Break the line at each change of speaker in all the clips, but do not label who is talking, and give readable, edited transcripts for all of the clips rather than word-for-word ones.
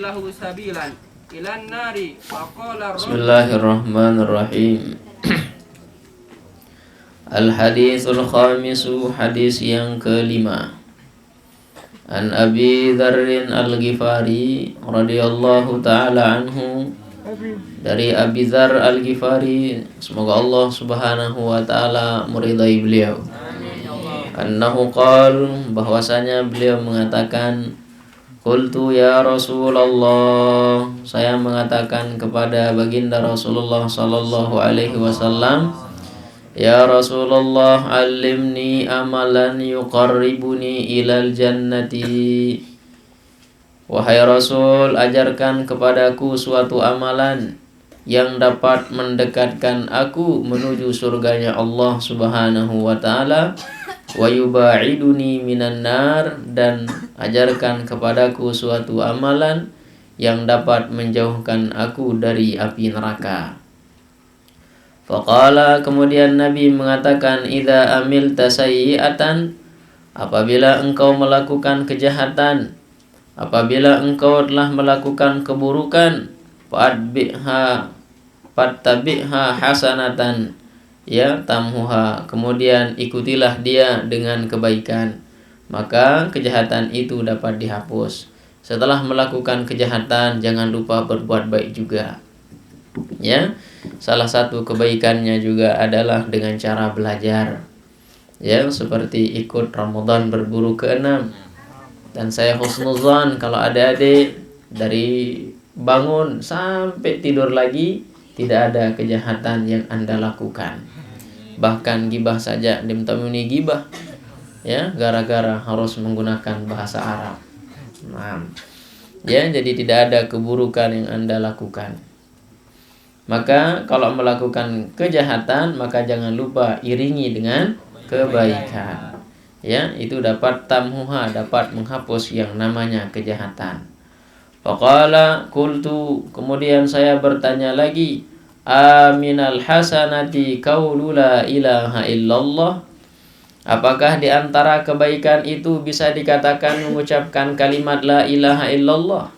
lahu sabilan ilan nari faqala
Bismillahirrahmanirrahim. Al-hadithul khamisu, hadis yang kelima. An Abi Dzarrin Al-Ghifari radhiyallahu ta'ala anhu, dari Abi Dzar Al-Ghifari, semoga Allah subhanahu wa ta'ala meridai beliau. Annahu qala, bahwasanya beliau mengatakan, qultu ya Rasulullah, saya mengatakan kepada baginda Rasulullah sallallahu alaihi wasallam, ya Rasulullah, alimni amalan yuqarribuni ilal jannati. Wahai Rasul, ajarkan kepadaku suatu amalan yang dapat mendekatkan aku menuju surganya Allah subhanahu wa ta'ala. Wa yubaiduni minan nar, dan ajarkan kepadaku suatu amalan yang dapat menjauhkan aku dari api neraka. Faqala, kemudian Nabi mengatakan, idza amilta sayyi'atan, apabila engkau melakukan kejahatan, apabila engkau telah melakukan keburukan, fattabi'ha hasanatan, ya tamhuha, kemudian ikutilah dia dengan kebaikan, maka kejahatan itu dapat dihapus. Setelah melakukan kejahatan, jangan lupa berbuat baik juga. Ya, salah satu kebaikannya juga adalah dengan cara belajar. Ya, seperti ikut Ramadan berburu ke-6. Dan saya husnuzan kalau adik-adik dari bangun sampai tidur lagi tidak ada kejahatan yang Anda lakukan. Bahkan gibah saja dimtamuni gibah, ya, gara-gara harus menggunakan bahasa Arab. Nah, ya, jadi tidak ada keburukan yang Anda lakukan. Maka kalau melakukan kejahatan, maka jangan lupa iringi dengan kebaikan. Ya, itu dapat tamhuha, dapat menghapus yang namanya kejahatan. Faqala qultu, kemudian saya bertanya lagi, aminal hasanati qaulu la ilaha illallah, apakah di antara kebaikan itu bisa dikatakan mengucapkan kalimat la ilaha illallah?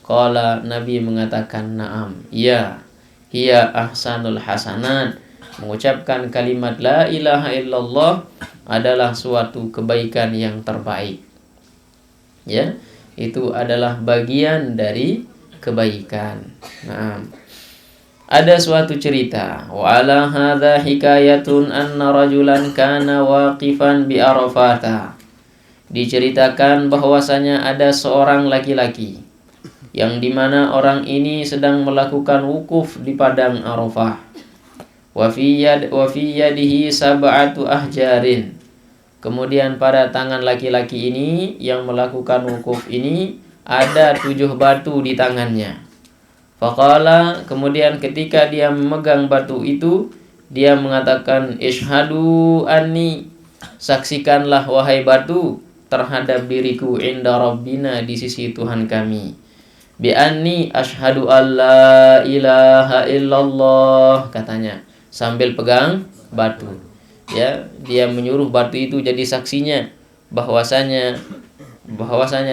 Qala, Nabi mengatakan, na'am, ya, hiya ahsanul hasanat, mengucapkan kalimat la ilaha illallah adalah suatu kebaikan yang terbaik. Ya, itu adalah bagian dari kebaikan. Nah, ada suatu cerita, wa ala hadza hikayatun anna rajulan kana waqifan bi Arafata. Diceritakan bahwasanya ada seorang laki-laki yang dimana orang ini sedang melakukan wukuf di padang Arafah. Wa fi yadihi sab'atu ahjarin. Kemudian pada tangan laki-laki ini yang melakukan wukuf ini ada 7 batu di tangannya. Faqala, kemudian ketika dia memegang batu itu, dia mengatakan, ishhadu anni, saksikanlah wahai batu terhadap diriku inda rabbina, di sisi Tuhan kami. Bi anni ashhadu alla ilaha illallah, katanya sambil pegang batu. Ya, dia menyuruh batu itu jadi saksinya bahwasanya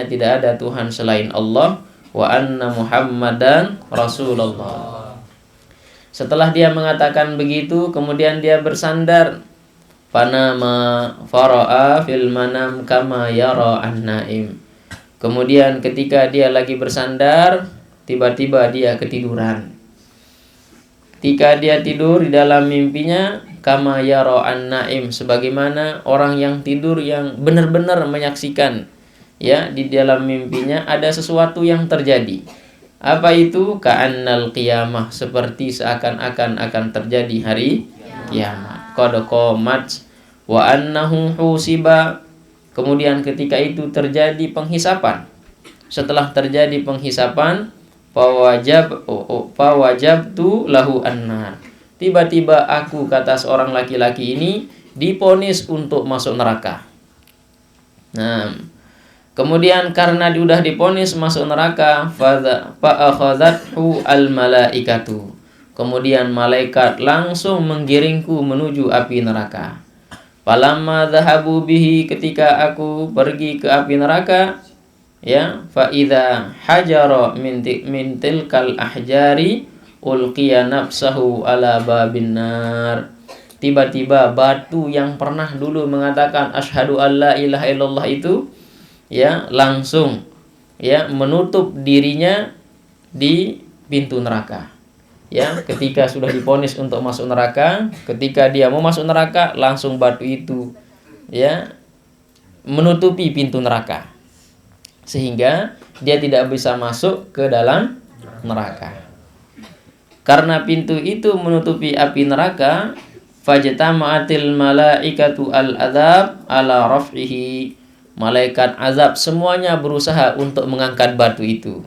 tidak ada Tuhan selain Allah, wa anna Muhammadan Rasulullah. Setelah dia mengatakan begitu, kemudian dia bersandar. Panama fara'a fil manam kama yara an-naim. Kemudian ketika dia lagi bersandar, tiba-tiba dia ketiduran. Ketika dia tidur di dalam mimpinya, kama yara an-naim, sebagaimana orang yang tidur yang benar-benar menyaksikan, ya, di dalam mimpinya ada sesuatu yang terjadi. Apa itu? Ka'annal qiyamah, seperti seakan-akan akan terjadi hari kiamat. Qad qamat wa annahu husiba. Kemudian ketika itu terjadi penghisapan. Setelah terjadi penghisapan, fawajabtu lahu annar. Tiba-tiba aku, kata seorang laki-laki ini, diponis untuk masuk neraka. Nah, kemudian karena dia sudah diponis masuk neraka, fa'akhadhathu al-malaikatu. Kemudian malaikat langsung menggiringku menuju api neraka. Falamma dhahabu bihi, ketika aku pergi ke api neraka, ya, fa idza hajara min tilkal ahjari ulqiya nafsahu ala babin nar. Tiba-tiba batu yang pernah dulu mengatakan asyhadu alla ilaha illallah itu, ya, langsung, ya, menutup dirinya di pintu neraka. Ya, ketika sudah divonis untuk masuk neraka, ketika dia mau masuk neraka, langsung batu itu, ya, menutupi pintu neraka, sehingga dia tidak bisa masuk ke dalam neraka. Karena pintu itu menutupi api neraka, fajtama'atil malaikatu al-adzab ala raf'ihi. Malaikat azab semuanya berusaha untuk mengangkat batu itu.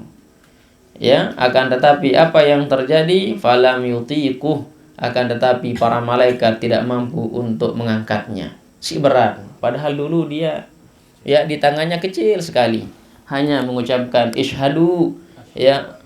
Ya, akan tetapi apa yang terjadi? Falam yutiquh. Akan tetapi para malaikat tidak mampu untuk mengangkatnya. Si berat. Padahal dulu dia, ya, di tangannya kecil sekali. Hanya mengucapkan isyhadu, ya,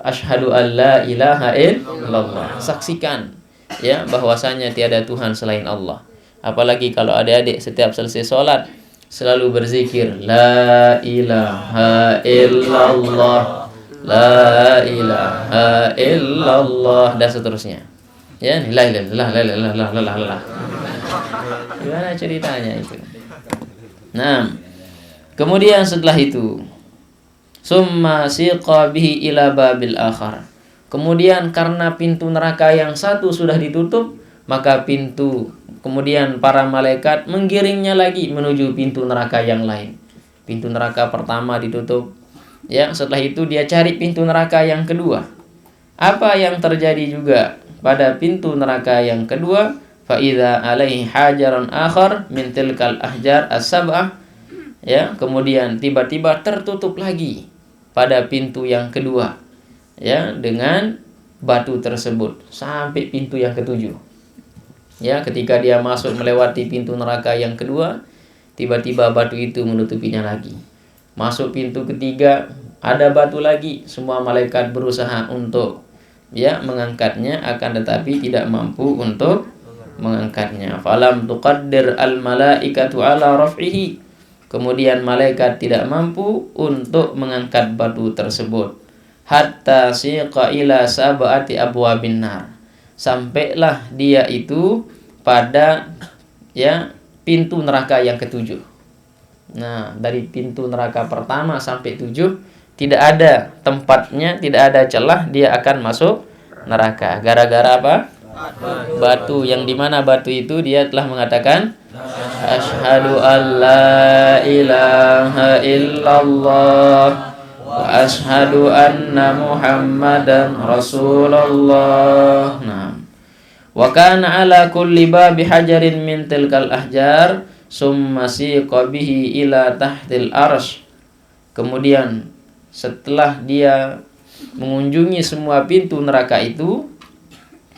asyhadu alla ilaha illallah. Saksikan, ya, bahwasanya tiada Tuhan selain Allah. Apalagi kalau adik-adik setiap selesai sholat selalu berzikir la ilaha illallah, la ilaha illallah, dan seterusnya. Ya, la ilaha illallah. Gimana ceritanya itu? Nah, kemudian setelah itu, summa siqa bihi ila babil akhar. Kemudian karena pintu neraka yang satu sudah ditutup, maka kemudian para malaikat menggiringnya lagi menuju pintu neraka yang lain. Pintu neraka pertama ditutup, ya, setelah itu dia cari pintu neraka yang kedua. Apa yang terjadi juga pada pintu neraka yang kedua? Fa idza alaihi hajarun akhar min tilkal ahjar as-sab'ah. Ya, kemudian tiba-tiba tertutup lagi pada pintu yang kedua, ya, dengan batu tersebut sampai pintu yang ketujuh. Ya, ketika dia masuk melewati pintu neraka yang kedua, tiba-tiba batu itu menutupinya lagi. Masuk pintu ketiga, ada batu lagi. Semua malaikat berusaha untuk, ya, mengangkatnya, akan tetapi tidak mampu untuk mengangkatnya. Falam tuqaddir al malaikatu ala raf'ihi. Kemudian malaikat tidak mampu untuk mengangkat batu tersebut. Hatta siqa ila sab'ati abwabin nar. Sampailah dia itu pada, ya, pintu neraka yang ketujuh. Nah, dari pintu neraka pertama sampai 7 tidak ada tempatnya, tidak ada celah, dia akan masuk neraka. Gara-gara apa? Batu. Yang dimana batu itu dia telah mengatakan asyhadu alla ilaha illallah wa asyhadu anna muhammadan rasulullah. Nah, wa kana ala kulli babi hajarin min tilkal ahjar summa siqa bihi ila tahtil arsy. Kemudian setelah dia mengunjungi semua pintu neraka itu,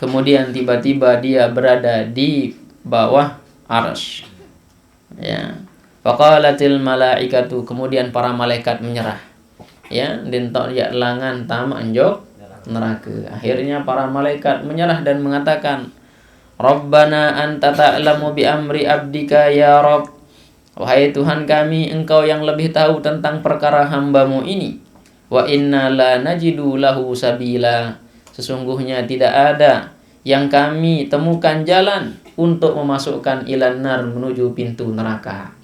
kemudian tiba-tiba dia berada di bawah arsy. Ya, faqalatil malaikatu. Kemudian para malaikat menyerah. Ya, dintok ya langan tama anjok neraka. Akhirnya para malaikat menyerah dan mengatakan, Rabbana anta ta'lamu bi amri abdika ya Rabb. Wahai Tuhan kami, Engkau yang lebih tahu tentang perkara hamba-Mu ini. Wa inna la najidu lahu sabila. Sesungguhnya tidak ada yang kami temukan jalan untuk memasukkan ilan nar, menuju pintu neraka.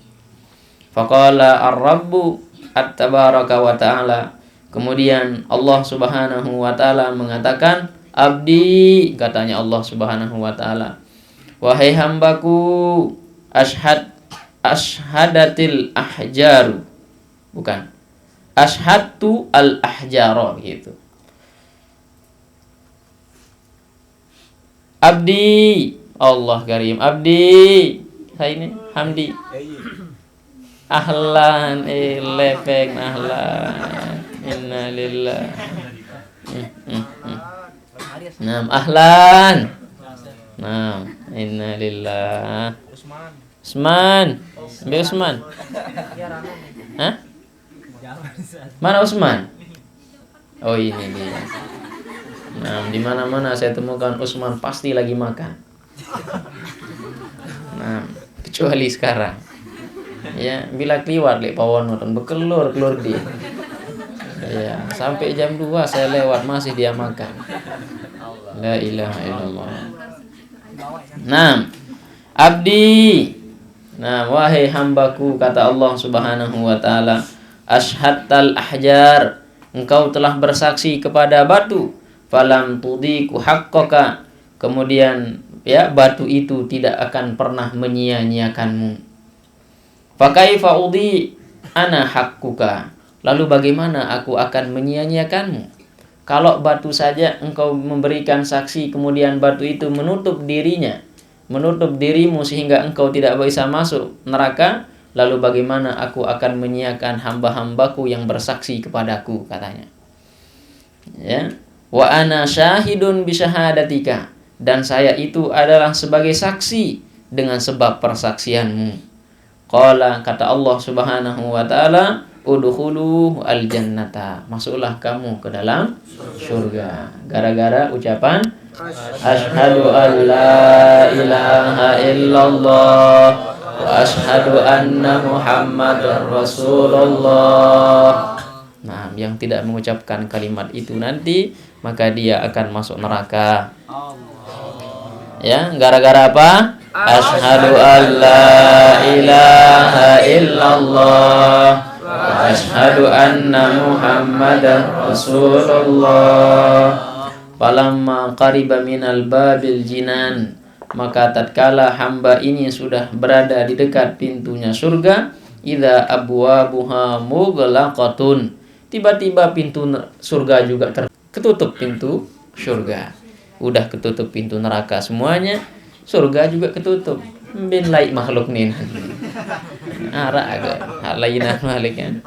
Faqala ar-rabbu at-tabaraka wa ta'ala. Kemudian Allah subhanahu wa ta'ala mengatakan, abdi, katanya Allah subhanahu wa ta'ala, wahai hambaku, ashadatil ahjaru, bukan, ashadtu al ahjaro, gitu. Abdi, Allah karim, abdi, saya ini hamdi, ahlan, lepek, ahlan, inna lillah, nam, ahlan, nam, inna lillah, Usman, ambil Usman, hah? Mana Usman? Oh, ini dia. Nah, di mana-mana saya temukan Usman pasti lagi makan. Nah, kecuali sekarang. Ya, bila kliwat lek pawon nonton bekelur di. Ya, sampai jam 2 saya lewat masih dia makan. La ilaha illallah. Nah, abdi. Nah, wahai hambaku, kata Allah Subhanahu wa taala, ashhadtal ahjar, engkau telah bersaksi kepada batu, falam tudiku haqqaka, kemudian ya batu itu tidak akan pernah menyia-nyiakanmu. Fakaifa udi ana haqquka, lalu bagaimana aku akan menyia-nyiakanmu? Kalau batu saja engkau memberikan saksi, kemudian batu itu menutup dirinya, menutup dirimu sehingga engkau tidak bisa masuk neraka, lalu bagaimana aku akan menyiakan hamba-hambaku yang bersaksi kepadaku, katanya. Ya, wa ana syahidun bisyahadatika, dan saya itu adalah sebagai saksi dengan sebab persaksianmu. Qala, kata Allah Subhanahu wa taala, udkhulu al-jannata, masuklah kamu ke dalam surga. Gara-gara ucapan asyhadu an la ilaha illallah wa asyhadu anna Muhammadar Rasulullah. Nah, yang tidak mengucapkan kalimat itu nanti maka dia akan masuk neraka. Ya, gara-gara apa? Asyhadu an la ilaha illallah wa asyhadu anna Muhammadar Rasulullah. Falamma qariba minal babil jinan, maka tatkala hamba ini sudah berada di dekat pintunya surga, idza abwabuha mughlaqatun, tiba-tiba pintu surga juga ketutup, pintu surga. Udah ketutup pintu neraka semuanya, surga juga ketutup. Bin laik makhluk nin. Ara agak lainah maliknya.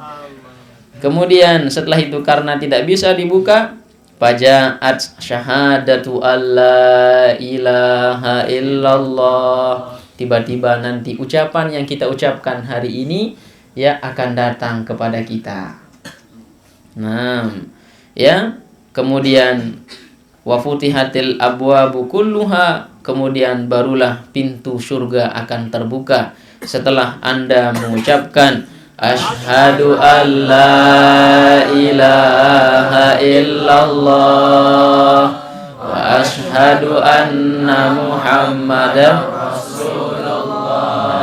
Kemudian setelah itu karena tidak bisa dibuka, fajaat syahadatu alla ilaha illallah. Tiba-tiba nanti ucapan yang kita ucapkan hari ini ya akan datang kepada kita. Nah, ya, kemudian wa futihatil abwabu kulluha, kemudian barulah pintu surga akan terbuka setelah Anda mengucapkan asyhadu an la ilaha illallah wa asyhadu anna Muhammadar Rasulullah.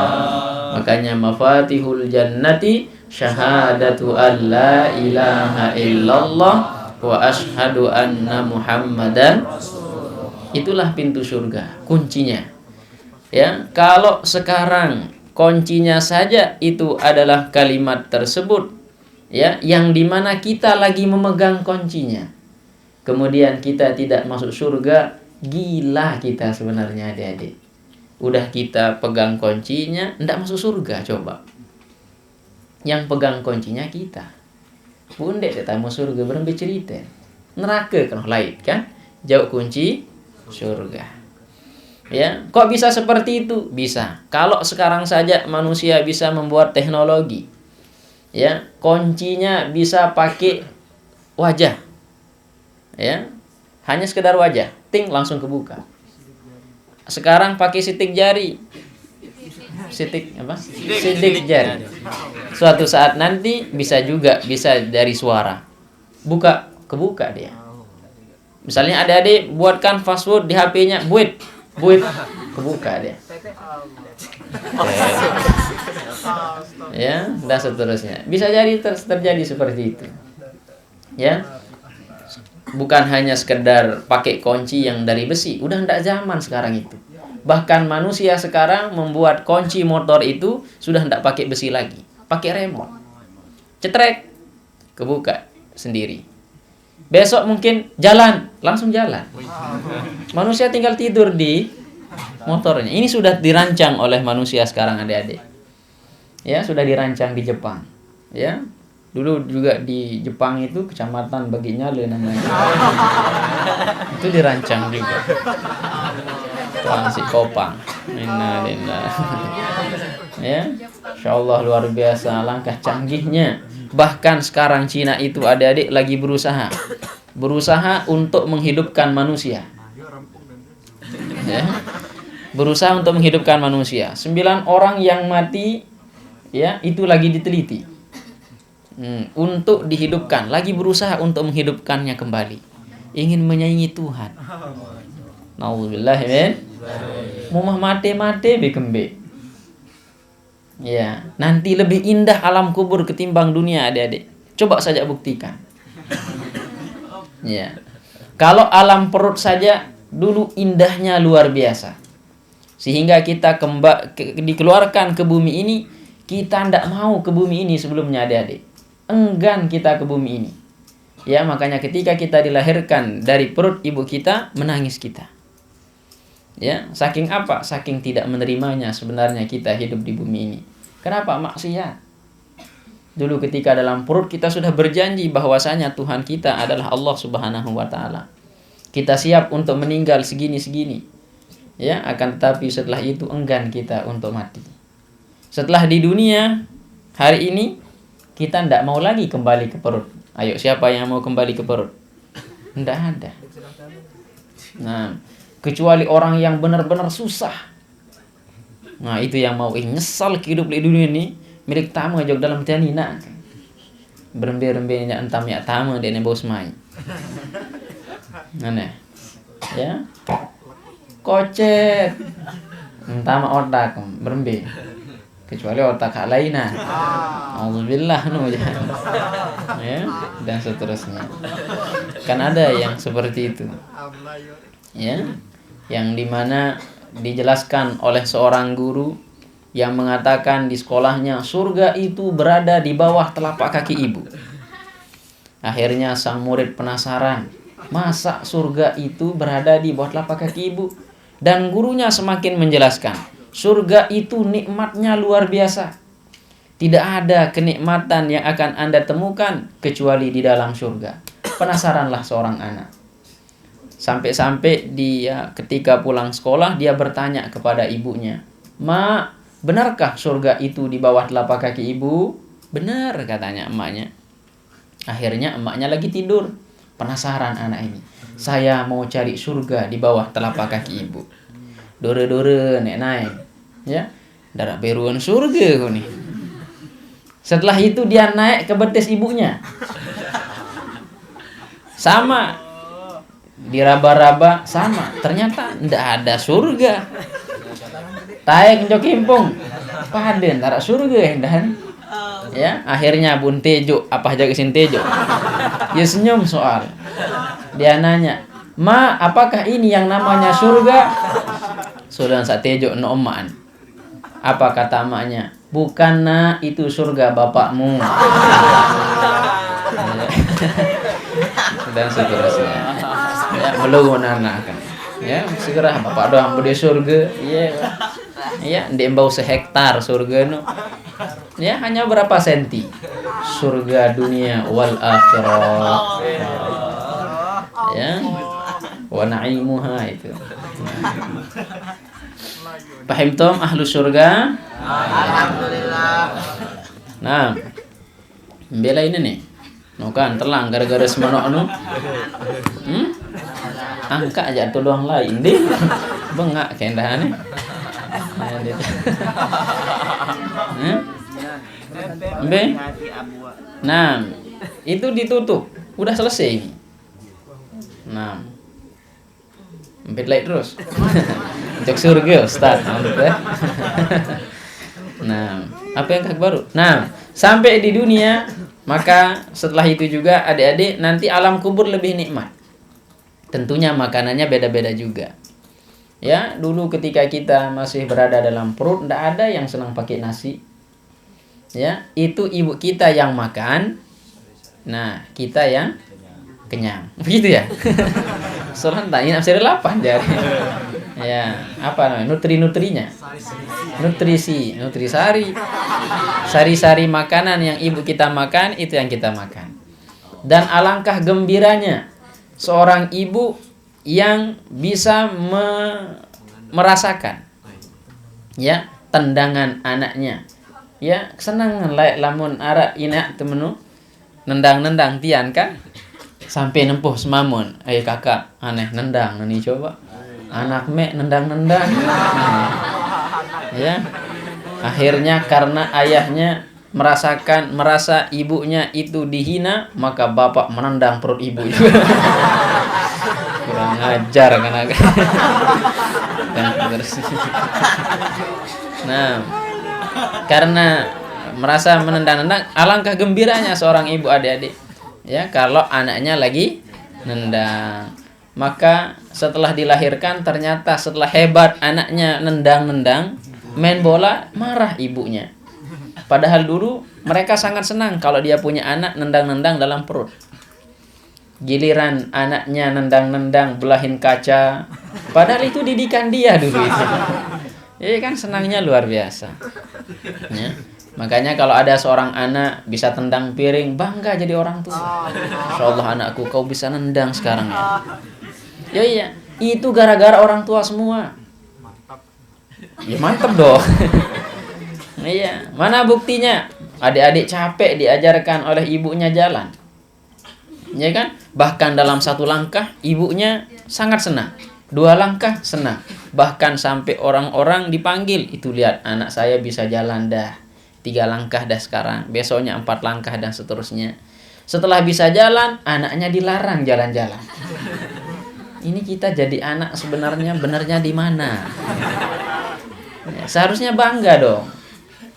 Makanya mafatihul jannati syahadatu an la ilaha illallah wa asyhadu anna Muhammadan. Itulah pintu surga, kuncinya. Ya, kalau sekarang kuncinya saja itu adalah kalimat tersebut, ya, yang dimana kita lagi memegang kuncinya, kemudian kita tidak masuk surga, gila kita sebenarnya adik-adik. Udah kita pegang kuncinya, tidak masuk surga. Coba yang pegang kuncinya kita. Bunda tak mau surga berembe cerita. Neraka kan lain kan? Jauh kunci surga. Ya, kok bisa seperti itu? Bisa. Kalau sekarang saja manusia bisa membuat teknologi. Ya, kuncinya bisa pakai wajah. Ya. Hanya sekedar wajah, ting langsung kebuka. Sekarang pakai sidik jari. Sidik apa? Sidik jari. Suatu saat nanti bisa dari suara. Kebuka dia. Misalnya adik-adik buatkan password di HP-nya, buat kebuka dia. Ya, dan seterusnya. Bisa jadi terjadi seperti itu. Ya. Bukan hanya sekedar pakai kunci yang dari besi, udah enggak zaman sekarang itu. Bahkan manusia sekarang membuat kunci motor itu sudah enggak pakai besi lagi, pakai remote. Cetrek, kebuka sendiri. Besok mungkin langsung jalan. Manusia tinggal tidur di motornya. Ini sudah dirancang oleh manusia sekarang adik-adik. Ya, sudah dirancang di Jepang. Ya. Dulu juga di Jepang itu kecamatan Baginyale namanya. Itu dirancang juga. Transi Kopang. Innalillah. Ya. Insyaallah luar biasa langkah canggihnya. Bahkan sekarang Cina itu adik-adik lagi berusaha untuk menghidupkan manusia. Ya. Berusaha untuk menghidupkan manusia. 9 orang yang mati ya itu lagi diteliti untuk dihidupkan, lagi berusaha untuk menghidupkannya kembali, ingin menyaingi Tuhan. Nauzubillah min mumah mate bekembe. Ya, nanti lebih indah alam kubur ketimbang dunia, adik-adik. Coba saja buktikan. Ya. Kalau alam perut saja dulu indahnya luar biasa. Sehingga kita dikeluarkan ke bumi ini, kita tidak mau ke bumi ini sebelumnya, adik-adik. Enggan kita ke bumi ini. Ya, makanya ketika kita dilahirkan dari perut ibu kita, menangis kita. Ya, saking apa? Saking tidak menerimanya sebenarnya kita hidup di bumi ini. Kenapa? Maksiat. Dulu ketika dalam perut kita sudah berjanji bahwasanya Tuhan kita adalah Allah Subhanahu wa taala. Kita siap untuk meninggal segini-segini. Ya, akan tetapi setelah itu enggan kita untuk mati. Setelah di dunia hari ini kita tidak mau lagi kembali ke perut. Ayo, siapa yang mau kembali ke perut? Tidak ada. Nah, kecuali orang yang benar-benar susah. Nah, itu yang mau nyesal hidup di dunia ini, milik tamu jog dalam tianina. Berembe-rembe nya entam ya tamu dia bos mai. Aneh. Ya. Kocet. Entam otak berembe. Kecuali otak lainnya. Alhamdulillah ya, dan seterusnya. Kan ada yang seperti itu. Ya, yang dimana dijelaskan oleh seorang guru yang mengatakan di sekolahnya surga itu berada di bawah telapak kaki ibu. Akhirnya sang murid penasaran, masa surga itu berada di bawah telapak kaki ibu? Dan gurunya semakin menjelaskan, surga itu nikmatnya luar biasa. Tidak ada kenikmatan yang akan Anda temukan kecuali di dalam surga. Penasaranlah seorang anak. Sampai-sampai dia ketika pulang sekolah dia bertanya kepada ibunya, "Ma, benarkah surga itu di bawah telapak kaki ibu?" "Benar," katanya emaknya. Akhirnya emaknya lagi tidur. Penasaran anak ini. "Saya mau cari surga di bawah telapak kaki ibu." Dore-dore naik. Ya, darat beruan surga kau nih. Setelah itu dia naik ke betis ibunya. Sama. Diraba-raba sama, ternyata ndak ada surga. Taek njok kimpung, paden tarak surga dan ya akhirnya Bun Tejo apa aja kesin Tejo, dia senyum soal. Dia nanya, "Ma, apakah ini yang namanya surga?" Sudah sak Tejo no emaan. Apa kata emaknya? "Bukan, nak, itu surga bapakmu." Dan seterusnya. Ya, belum anak kan. Ya, segera bapak doang budi surga. Iya. Ya, ndek bau sehektar surga no. Ya, hanya berapa senti. Surga dunia wal akhirah. Ya. Wa na'imuha itu. Paham tom ahlu surga?
Alhamdulillah.
Nah. Bela ini nih. No kan telang gara-gara semono anu. Angka aja tuh doang lain deh. Bengak kendahan nih. Be. Nah, itu ditutup. Udah selesai ini. Nah. Bed light terus. Cek surga Ustaz. Nah, apa yang baru? Nah, sampai di dunia, maka setelah itu juga adik-adik nanti alam kubur lebih nikmat. Tentunya makanannya beda-beda juga. Ya, dulu ketika kita masih berada dalam perut, tidak ada yang senang pakai nasi. Ya, itu ibu kita yang makan. Nah, kita yang kenyang. Begitu ya? Soalnya tanya nafsu lapar jari. Ya, apa namanya? Nutri-nutrinya. Nutrisari. Sari-sari makanan yang ibu kita makan itu yang kita makan. Dan alangkah gembiranya seorang ibu yang bisa merasakan ya tendangan anaknya. Ya, senang layak lamun arak inak temenu nendang-nendang tian kan sampai nempuh semamun. "Ayo kakak, aneh nendang nih coba." Anak mek nendang-nendang. Ya. Akhirnya karena ayahnya merasa ibunya itu dihina, maka bapak menendang perut ibu juga. Kurang ajar kan. Nah, karena merasa menendang-nendang, alangkah gembiranya seorang ibu, adik-adik, ya, kalau anaknya lagi nendang. Maka setelah dilahirkan, ternyata setelah hebat anaknya nendang-nendang, main bola, marah ibunya. Padahal dulu mereka sangat senang kalau dia punya anak nendang-nendang dalam perut. Giliran anaknya nendang-nendang, belahin kaca, padahal itu didikan dia dulu itu. Ya kan, senangnya luar biasa. Ya. Makanya kalau ada seorang anak bisa tendang piring, bangga jadi orang tua. Insyaallah anakku kau bisa nendang sekarang ya. Ya iya, itu gara-gara orang tua semua. Ya mantap dong. Iya, mana buktinya? Adik-adik capek diajarkan oleh ibunya jalan. Ya kan? Bahkan dalam 1 langkah ibunya sangat senang. 2 langkah senang. Bahkan sampai orang-orang dipanggil, itu lihat anak saya bisa jalan dah. 3 langkah dah sekarang, besoknya 4 langkah dan seterusnya. Setelah bisa jalan, anaknya dilarang jalan-jalan. Ini kita jadi anak benarnya di mana? Ya, seharusnya bangga dong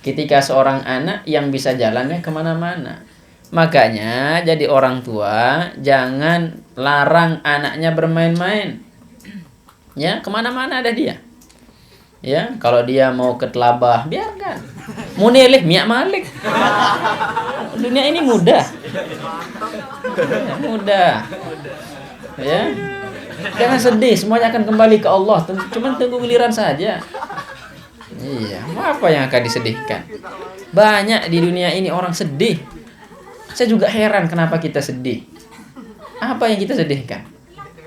ketika seorang anak yang bisa jalannya kemana-mana. Makanya jadi orang tua jangan larang anaknya bermain-main. Ya, kemana-mana ada dia. Ya, kalau dia mau ke Telabah, biarkan. Mau nelih, miak malik. Dunia ini mudah. Ya, mudah. Ya. Jangan sedih, semuanya akan kembali ke Allah. Cuma tunggu giliran saja. Iya, apa yang akan disedihkan? Banyak di dunia ini orang sedih. Saya juga heran kenapa kita sedih. Apa yang kita sedihkan?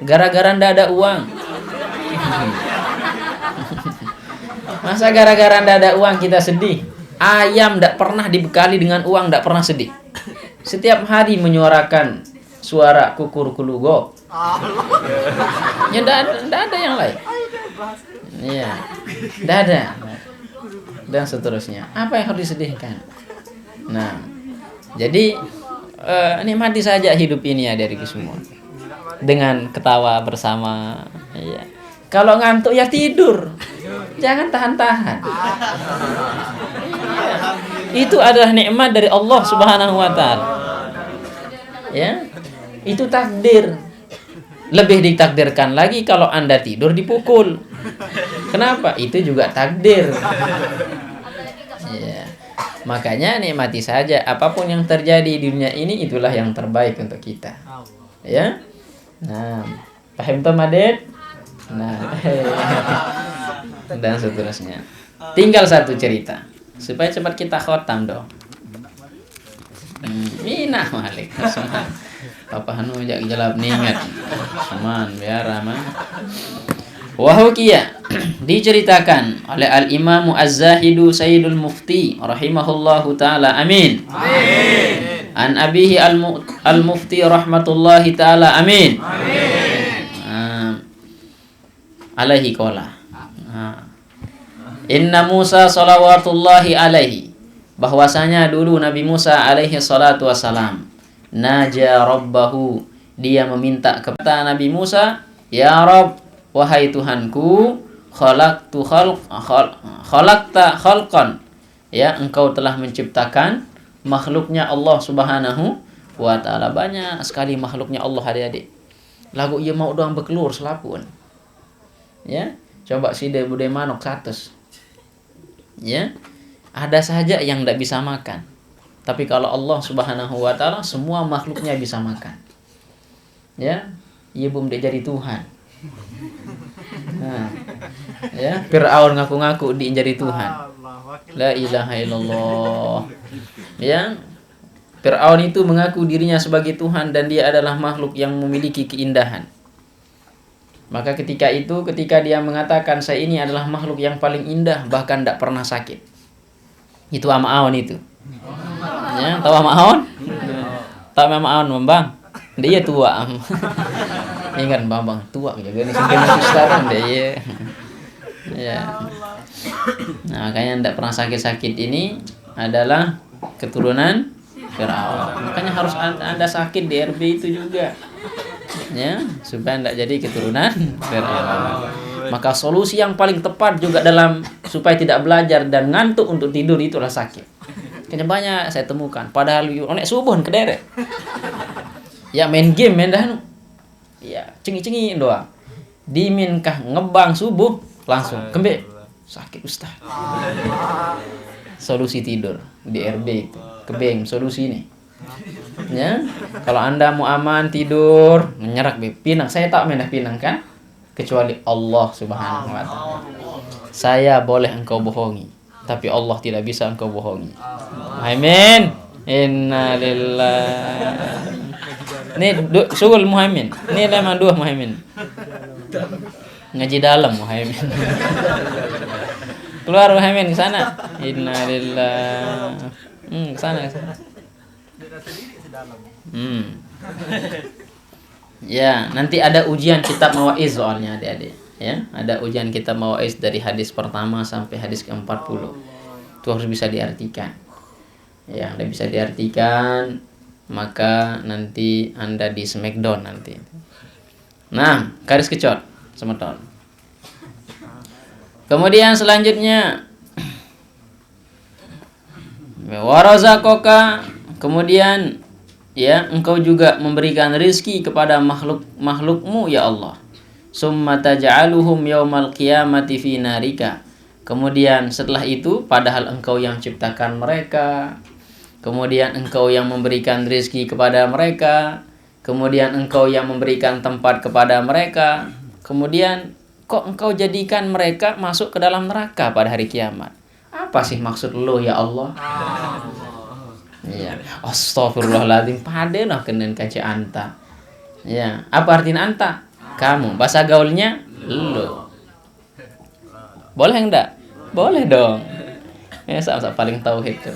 Gara-gara ndak ada uang. Masa gara-gara ndak ada uang kita sedih? Ayam ndak pernah dibekali dengan uang, ndak pernah sedih. Setiap hari menyuarakan suara kukur-kulugo. Ya ndak ada yang lain. Iya, ndak ada. Dan seterusnya. Apa yang harus disedihkan? Nah, jadi nikmati saja hidup ini ya dari semua. Dengan ketawa bersama. Ya. Kalau ngantuk ya tidur. Jangan tahan-tahan. Ya. Itu adalah nikmat dari Allah Subhanahu wa taala. Ya. Itu takdir. Lebih ditakdirkan lagi kalau Anda tidur dipukul. Kenapa? Itu juga takdir. Ya. Makanya nikmati saja apapun yang terjadi di dunia ini, itulah yang terbaik untuk kita. Ya. Nah, paham tuh Madet? Nah, dan seterusnya. Tinggal 1 cerita supaya cepat kita khotam dong. Minah malik. Papa hanu jak jalab ningat. Saman biar aman. Wahukia diceritakan oleh Al-Imam Az-Zahidu Sayyidul Mufti rahimahullahu taala, amin. Amin. An abihi al-Mufti rahmatullahi taala, amin. Amin. Alaihi qala. Inna Musa salawatullahi alaihi, bahwasanya dulu Nabi Musa alaihi salatu wassalam, naja rabbahu, dia meminta kepada Nabi Musa, ya Rabb, wahai Tuhanku, khalaqta khalqan, ya, engkau telah menciptakan makhluknya Allah Subhanahu wa taala. Banyak sekali makhluknya Allah, adik-adik. Lagu ieu mau doang bekelur selapun. Ya, coba si bude manok 100. Ya. Ada saja yang tidak bisa makan. Tapi kalau Allah Subhanahu wa taala semua makhluknya bisa makan. Ya, ieu belum dia jadi Tuhan. Nah, ya, Fir'aun ngaku-ngaku dia jadi Tuhan. La ilaha illallah. Ya, Fir'aun itu mengaku dirinya sebagai Tuhan dan dia adalah makhluk yang memiliki keindahan. Maka ketika dia mengatakan saya ini adalah makhluk yang paling indah, bahkan tidak pernah sakit. Itu Amaon itu. Ya, tahu Amaon? Tahu Amaon, Bambang? Dia tua. Ingat Bambang tua jaga ni sekarang dia. Ya. Nah, makanya tidak pernah sakit-sakit ini adalah keturunan Fir'aun. Makanya harus Anda sakit di RB itu juga, ya, supaya tidak jadi keturunan Fir'aun. Maka solusi yang paling tepat juga dalam supaya tidak belajar dan ngantuk untuk tidur itulah sakit. Kayaknya banyak saya temukan. Padahal onek subuh kederet. Ya main game main dah. Ya cengi-cengi doang. Diminkah ngebang subuh langsung kembali sakit Ustaz. Solusi tidur di RB itu. Kebeng solusi ini. Ya, kalau Anda mau aman tidur, menyerak pinang. Saya tak main dah pinang kan? Kecuali Allah Subhanahu wa taala. Saya boleh engkau bohongi, tapi Allah tidak bisa engkau bohongi. Amin. Innalillahi. Ini sugul Muhammad. Ini lemah dua Muhammad. Ngaji dalam Muhammad. Keluar Muhammad ke sana. Innalillahi. Ke sana. Ya, nanti ada ujian kitab Mawaiz soalnya adik-adik. Ya, ada ujian kitab Mawaiz dari hadis pertama sampai hadis ke-40. Itu harus bisa diartikan. Ya, Anda bisa diartikan, maka nanti Anda di smackdown nanti. Nah, garis kecot, semeton. Kemudian selanjutnya warazaqaka, kemudian ya, engkau juga memberikan rizki kepada makhlukmu ya Allah. Summa taj'aluhum yaumal qiyamati fi narika. Kemudian setelah itu, padahal engkau yang ciptakan mereka, kemudian engkau yang memberikan rizki kepada mereka, kemudian engkau yang memberikan tempat kepada mereka, kemudian kok engkau jadikan mereka masuk ke dalam neraka pada hari kiamat. Apa sih maksud lo ya Allah? Ya, astagfirullahaladzim, pada noh kenen kaca anta. Ya, apa artinya anta? Kamu. Bahasa gaulnya lo. Boleh enggak? Boleh dong. Ya, sama paling tauhid tuh.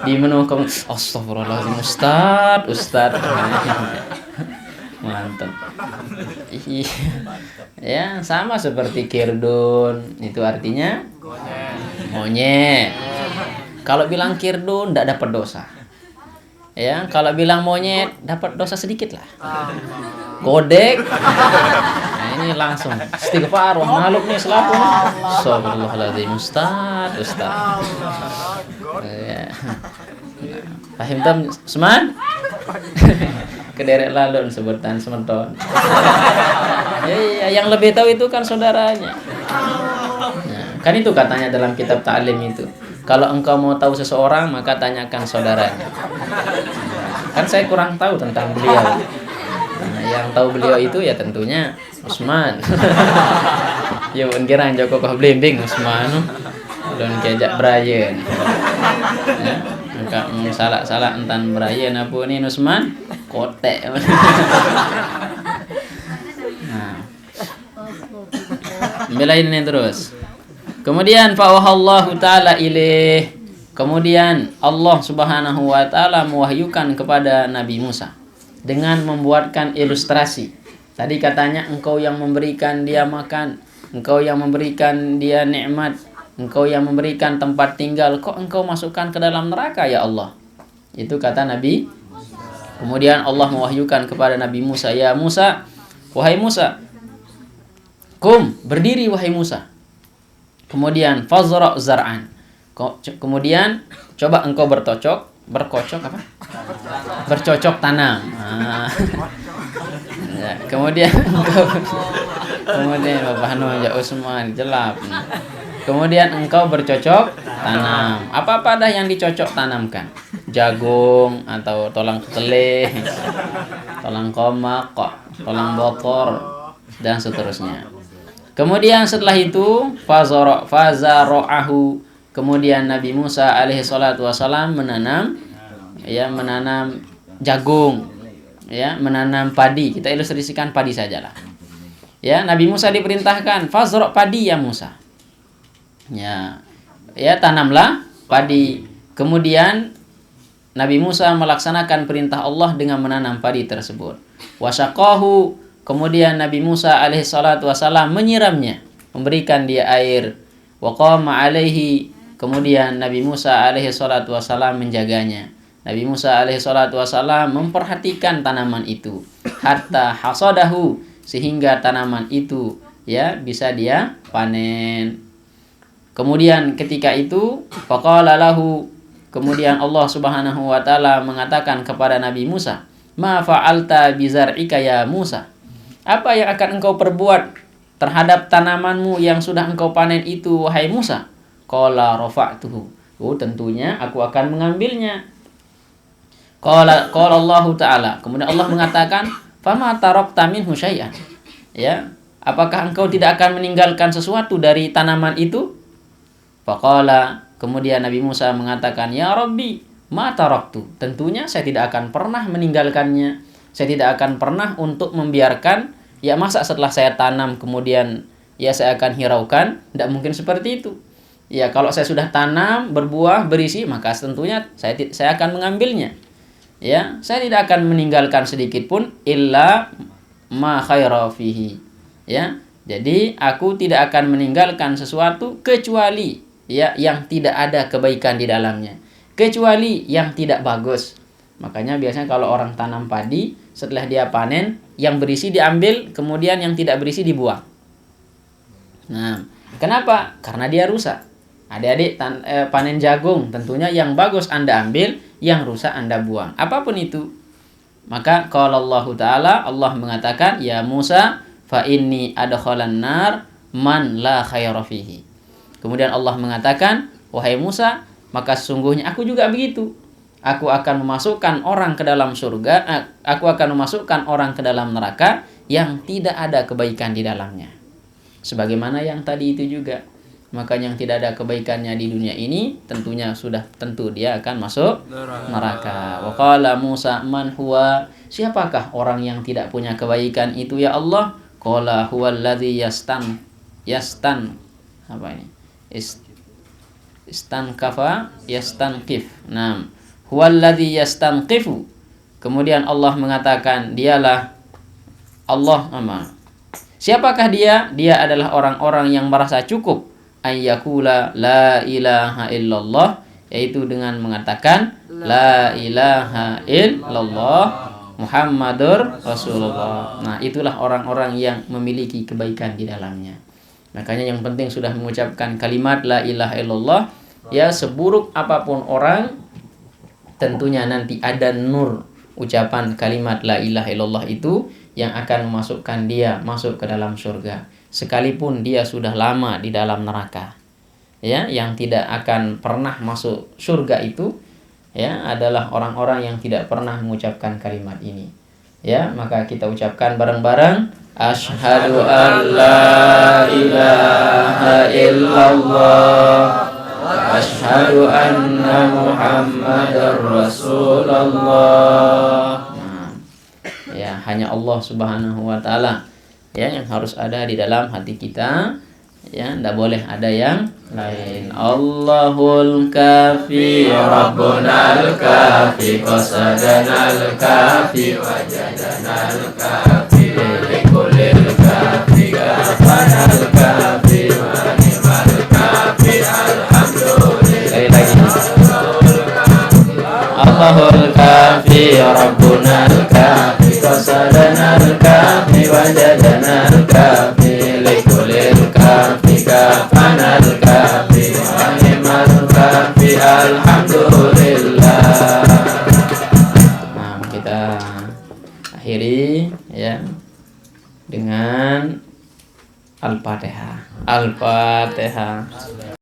Di menu kamu, astagfirullahaladzim, Ustaz. Mantap. Ya, sama seperti kirdun, itu artinya monyet. Kalau bilang kirdun tidak dapat dosa. Ya, kalau bilang monyet dapat dosa sedikit lah. Godek. Nah, ini langsung istighfar wa maluk nih selaku. Subhanallahilazim Ustaz. Ya. Paham tam seman? Kederek lalun sebutan sementon. Ya, yang lebih tahu itu kan saudaranya. Nah, kan itu katanya dalam kitab ta'lim itu. Kalau engkau mau tahu seseorang, maka tanyakan saudaranya. Kan saya kurang tahu tentang beliau. Nah, yang tahu beliau itu ya tentunya Usman. Ya kira Joko kau blimbing Usman. Dan kejak Brian. Ya, maka salah entan Brian apa ni Usman? Kotek. Nah. Belain ini terus. Kemudian fa'ahallahu ta'ala ilaih. Kemudian Allah Subhanahu wa taala mewahyukan kepada Nabi Musa dengan membuatkan ilustrasi. Tadi katanya engkau yang memberikan dia makan, engkau yang memberikan dia nikmat, engkau yang memberikan tempat tinggal, kok engkau masukkan ke dalam neraka ya Allah? Itu kata Nabi. Kemudian Allah mewahyukan kepada Nabi Musa, ya Musa, wahai Musa, berdiri wahai Musa. Kemudian fazra' zar'an. Kemudian coba engkau bercocok tanam. Ya, kemudian Bapak Hanu ya Usman jelap. Kemudian engkau bercocok tanam. Apa dah yang dicocok tanamkan? Jagung atau tolang kedelai, tolang komak, tolang bokor dan seterusnya. Kemudian setelah itu fazara'ahu. Kemudian Nabi Musa alaihi salatu wasalam menanam jagung, ya, menanam padi. Kita ilustrasikan padi sajalah. Ya, Nabi Musa diperintahkan fazra' padi ya Musa. Ya, tanamlah padi. Kemudian Nabi Musa melaksanakan perintah Allah dengan menanam padi tersebut. Wasaqahu. Kemudian Nabi Musa alaihi salatu wasalam menyiramnya. memberikan dia air. Wa qama alaihi, kemudian Nabi Musa alaihi salatu wasalam menjaganya. Nabi Musa alaihi salatu wasalam memperhatikan tanaman itu hatta hasadahu, sehingga tanaman itu ya bisa dia panen. Kemudian ketika itu faqala lahu, kemudian Allah Subhanahu wa taala mengatakan kepada Nabi Musa, "Ma fa'alta bizar'ika ya Musa?" Apa yang akan engkau perbuat terhadap tanamanmu yang sudah engkau panen itu, wahai Musa? Qala rafa'tuhu. Oh, tentunya aku akan mengambilnya. Qala Allah taala, kemudian Allah mengatakan, "Fama tarakta minhu syai'an?" Ya, apakah engkau tidak akan meninggalkan sesuatu dari tanaman itu? Faqala, kemudian Nabi Musa mengatakan, "Ya Rabbi, ma taraktu." Tentunya saya tidak akan pernah meninggalkannya. Saya tidak akan pernah untuk membiarkan, ya masa setelah saya tanam kemudian ya saya akan hiraukan? Tidak mungkin seperti itu. Ya kalau saya sudah tanam, berbuah, berisi, maka tentunya saya akan mengambilnya. Ya, saya tidak akan meninggalkan sedikit pun illa ma khaira fihi. Ya, jadi aku tidak akan meninggalkan sesuatu kecuali ya yang tidak ada kebaikan di dalamnya, kecuali yang tidak bagus. Makanya biasanya kalau orang tanam padi, setelah dia panen, yang berisi diambil, kemudian yang tidak berisi dibuang. Nah, kenapa? Karena dia rusak. Adik-adik panen jagung, tentunya yang bagus Anda ambil, yang rusak Anda buang. Apapun itu. Maka qala Allah taala, Allah mengatakan, "Ya Musa, fa inni adkhalan nar man la khaira fihi." Kemudian Allah mengatakan, "Wahai Musa, maka sesungguhnya aku juga begitu. Aku akan memasukkan orang ke dalam surga, aku akan memasukkan orang ke dalam neraka yang tidak ada kebaikan di dalamnya." Sebagaimana yang tadi itu juga. Maka yang tidak ada kebaikannya di dunia ini, tentunya sudah tentu dia akan masuk neraka. Wa qala Musa, "Man huwa?" Siapakah orang yang tidak punya kebaikan itu ya Allah? Qala huwallazi apa ini? Istankafa yastankif. Nah, huwallazi yastanqifu. Kemudian Allah mengatakan, dialah Allah siapakah dia? Dia adalah orang-orang yang merasa cukup ayyakula la ilaha illallah, yaitu dengan mengatakan la ilaha illallah Muhammadur Rasulullah. Nah, itulah orang-orang yang memiliki kebaikan di dalamnya. Makanya yang penting sudah mengucapkan kalimat la ilaha illallah, ya seburuk apapun orang, tentunya nanti ada nur ucapan kalimat la ilaha illallah itu yang akan memasukkan dia masuk ke dalam surga, sekalipun dia sudah lama di dalam neraka. Ya, yang tidak akan pernah masuk surga itu ya adalah orang-orang yang tidak pernah mengucapkan kalimat ini. Ya, maka kita ucapkan bareng-bareng, asyhadu an la ilaha illallah wa asyhadu anna Muhammadar Rasulullah. Ya, hanya Allah Subhanahu wa taala ya yang harus ada di dalam hati kita. Ya, tidak boleh ada yang lain. Allahul kafi Rabbunal kafi qasadanal kafi wajadanal kafi likulil kafi kafanal kafi wa ni'mal kafi alhamdulillah. Allahul kafi Rabbunal kafi qasadanal kafi wajadanal kafi likulil kafi kafanal kafi wa ni'mal kafi alhamdulillah. Nah, kita akhiri ya dengan Al-Fatihah. Al-Fatihah.